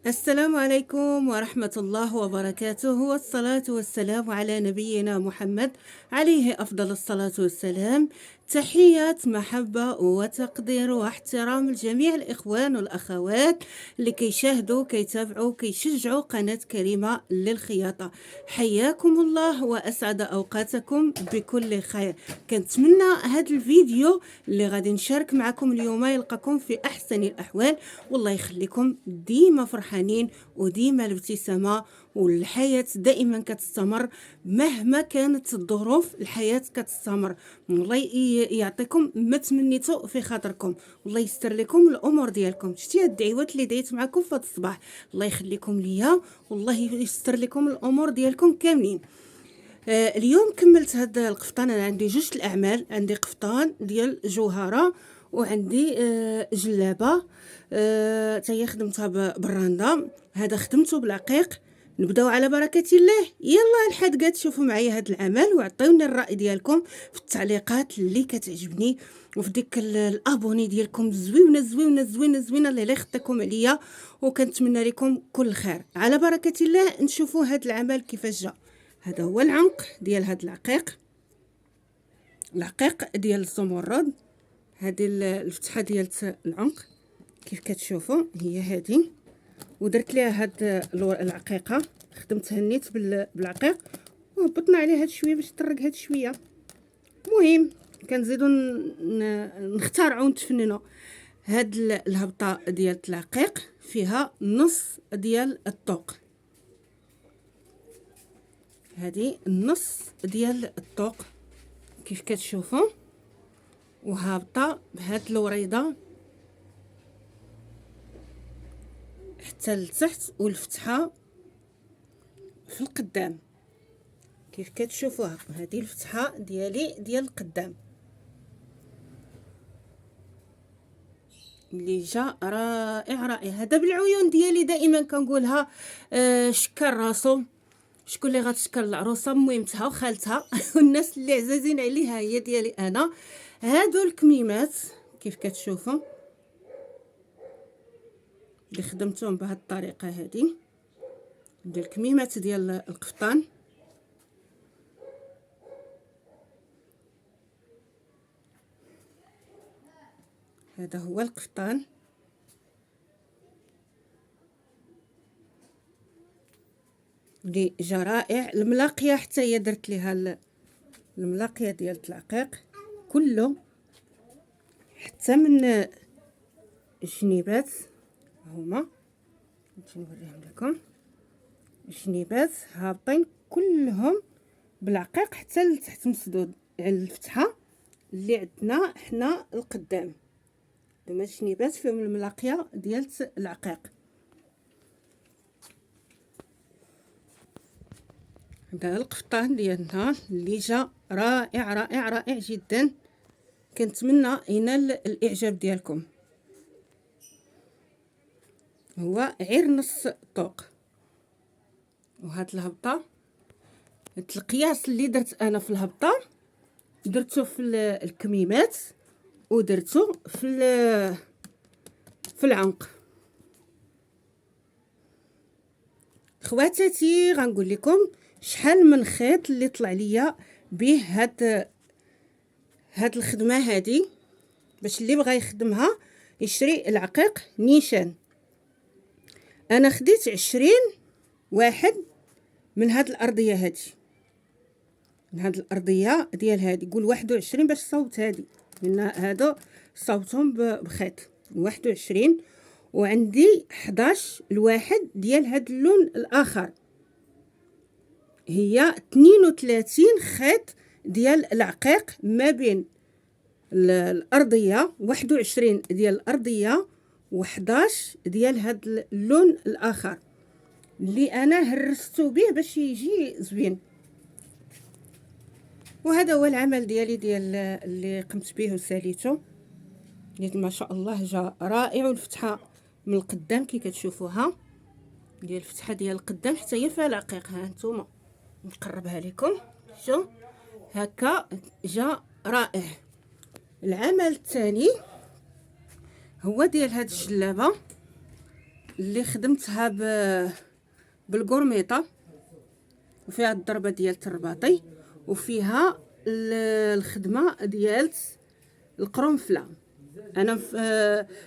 السلام عليكم ورحمة الله وبركاته، والصلاة والسلام على نبينا محمد عليه أفضل الصلاة والسلام. تحيات محبة وتقدير واحترام لجميع الإخوان والأخوات اللي كيشاهدوا كيتابعوا كيشجعوا قناة كريمة للخياطة. حياكم الله وأسعد أوقاتكم بكل خير. كنتمنى هذا الفيديو اللي غادي نشارك معكم اليوم يلقاكم في أحسن الأحوال، والله يخليكم ديما فرحانين وديما الابتسامة، والحياة دائما كتستمر مهما كانت الظروف. الحياة كتستمر. والله يعطيكم ما تمنيتوا في خاطركم، والله يستر لكم الامور ديالكم. شتي هاد الدعوات اللي دعيت معكم في هذا الصباح، الله يخليكم ليا والله يستر لكم الامور ديالكم كاملين. اليوم كملت هذا القفطان. انا عندي جوج الاعمال، عندي قفطان ديال جوهره وعندي جلابه تاهي خدمتها بالرندا. هذا خدمته بالعقيق. نبداو على بركه الله. يلا الحدقات شوفوا معايا هذا العمل وعطيوني الراي ديالكم في التعليقات اللي كتعجبني، وفي ديك الابوني ديالكم زوينه زوينه زوينه زوينه اللي يخطيكم عليا، وكنتمنى لكم كل خير. على بركه الله نشوفوا هذا العمل كيفاش جا. هذا هو العنق ديال هذا العقيق ديال الزمرد. هذه الفتحه ديال العنق كيف كتشوفوا هي هذه، ودرت ليها هاد العقيقه. خدمتها نيت بالعقيق وهبطنا عليها هاد شويه باش تطرق هاد شويه. المهم كنزيدو نختارعو ونتفننوا. هاد الهبطه ديال العقيق فيها نص ديال الطوق. هذه النص ديال الطوق كيف كتشوفوا، وهابطه بهاد الوريضه حتى لتحت، والفتحه في القدام كيف كتشوفوها. هذه الفتحه ديالي ديال القدام اللي جا رائع رائع. هذا بالعيون ديالي دائما كنقولها. شكر راسو. شكون اللي غتشكر العروسه؟ ميمتها وخالتها والناس اللي عزازين عليها هي ديالي انا. هادو الكميمات كيف كتشوفوا اللي خدمتهم بهذه الطريقه. هذه ديال الكميمات ديال القفطان. هذا هو القفطان اللي جا رائع. الملاقيه حتى هي درت ليها الملاقيه ديال العقيق كله، حتى من الجنيبات هما نوريهم لكم. الجنيبات هابطين كلهم بالعقيق حتى لتحت مسدود على الفتحه اللي عندنا حنا القدام. هما الجنيبات فيهم الملاقيه ديال العقيق. هذا القفطان ديالنا اللي جا رائع رائع رائع جدا. كنتمنى ينال الاعجاب ديالكم. هو غير نص طوق. وهاد الهبطه القياس اللي درت انا في الهبطه درته في الكميمات ودرته في العنق. خواتاتي غنقول لكم شحال من خيط اللي طلع ليا به هاد الخدمه هذه، باش اللي بغى يخدمها يشري العقيق نيشان. انا خديت 20 واحد من هاد الارضيه هذه، من هاد الارضيه ديال هذه. قول 21 باش صوت هذه، لان هادو صوتهم بخيط 21. وعندي 11 الواحد ديال هاد اللون الاخر. هي 32 خيط ديال العقيق ما بين الارضيه، 21 ديال الارضيه و11 ديال هاد اللون الاخر اللي انا هرستو به باش يجي زوين. وهذا هو العمل ديالي ديال اللي قمت به وساليته. ما شاء الله جا رائع. والفتحه من القدام كي كتشوفوها ديال الفتحه ديال القدام حتى هي فيها العقيق. ها نتوما نقربها لكم، شوف هكا جا رائع. العمل الثاني هو ديال هاد الجلابه. اللي خدمتها بالقرميطه، وفيها الضربه ديال الرباطي، وفيها الخدمه ديال القرنفله. انا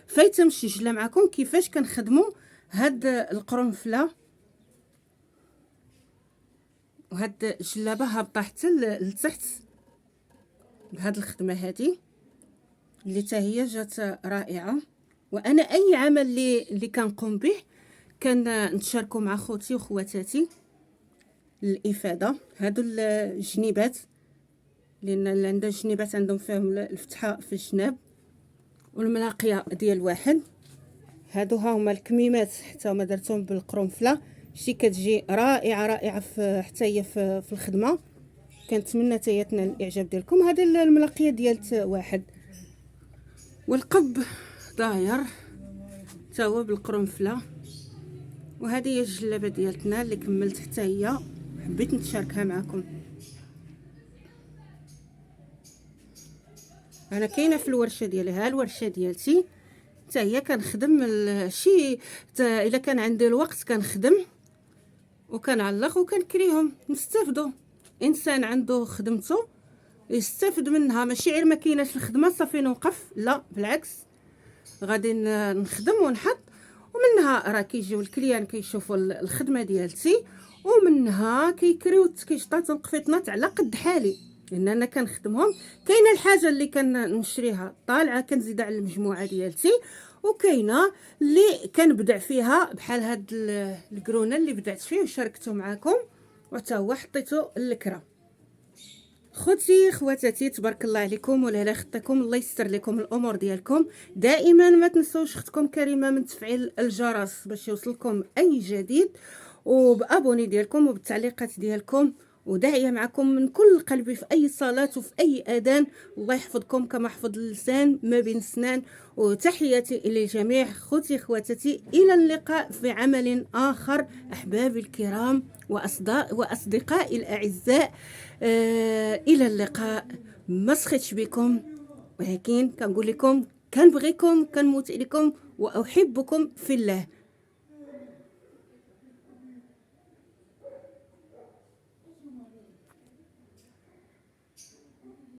فايته مسجله معكم كيفاش كنخدموا هاد القرنفله، وهاد الجلابه هابطه حتى لتحت بهاد الخدمه هادي اللي حتى هي جات رائعه. وانا اي عمل اللي كنقوم به نتشاركوا مع خوتي وخواتاتي للافاده. هادو الجنيبات، لان اللي عندها الجنيبات عندهم فيهم الفتحه في الجناب، والملاقيه ديال واحد. هادو ها هما الكميمات حتى هما درتهم بالقرنفله، شي كتجي رائعه رائعه حتى هي في الخدمه. كنتمنى حتى تنال الاعجاب ديالكم. هذه الملاقيه ديال واحد، والقب داير حتى هو بالقرنفله. وهذه هي الجلابه ديالتنا اللي كملت حتى هي، حبيت نتشاركها معكم. انا كاينه في الورشه ديالها، الورشه ديالتي حتى هي كنخدم شي الا كان عندي الوقت كنخدم وكنعلق وكنكريهم. نستافدوا، انسان عنده خدمته يستافد منها، ماشي غير ما كايناش الخدمه صافي نوقف، لا بالعكس غادي نخدم ونحط. ومنها راه كيجيو الكليان كيشوفوا الخدمه ديالتي، ومنها كيكريو كيشطات القفيطنات على قد حالي، لان انا كنخدمهم. كاينه الحاجه اللي كنشريها طالعه كنزيدها على المجموعه ديالتي، وكاينه اللي كنبدع فيها بحال هاد الكرونه اللي بدعت فيه وشاركته معكم، وحتى هو حطيته اللكره. خوتي خواتاتي تبارك الله عليكم، ولا لا خطيكم الله يستر لكم الامور ديالكم. دائما ما تنسوش اختكم كريمه من تفعيل الجرس باش يوصلكم اي جديد، وبابوني ديالكم وبالتعليقات ديالكم، وداعيه معكم من كل قلبي في اي صلاه وفي اي اذان. الله يحفظكم كما حفظ اللسان ما بين السنان. وتحياتي الى الجميع خوتي خواتاتي، الى اللقاء في عمل اخر احبابي الكرام واصدقائي الاعزاء. الى اللقاء. ما سخيتش بكم، ولكن كنقول لكم كنبغيكم، كنموت عليكم، واحبكم في الله.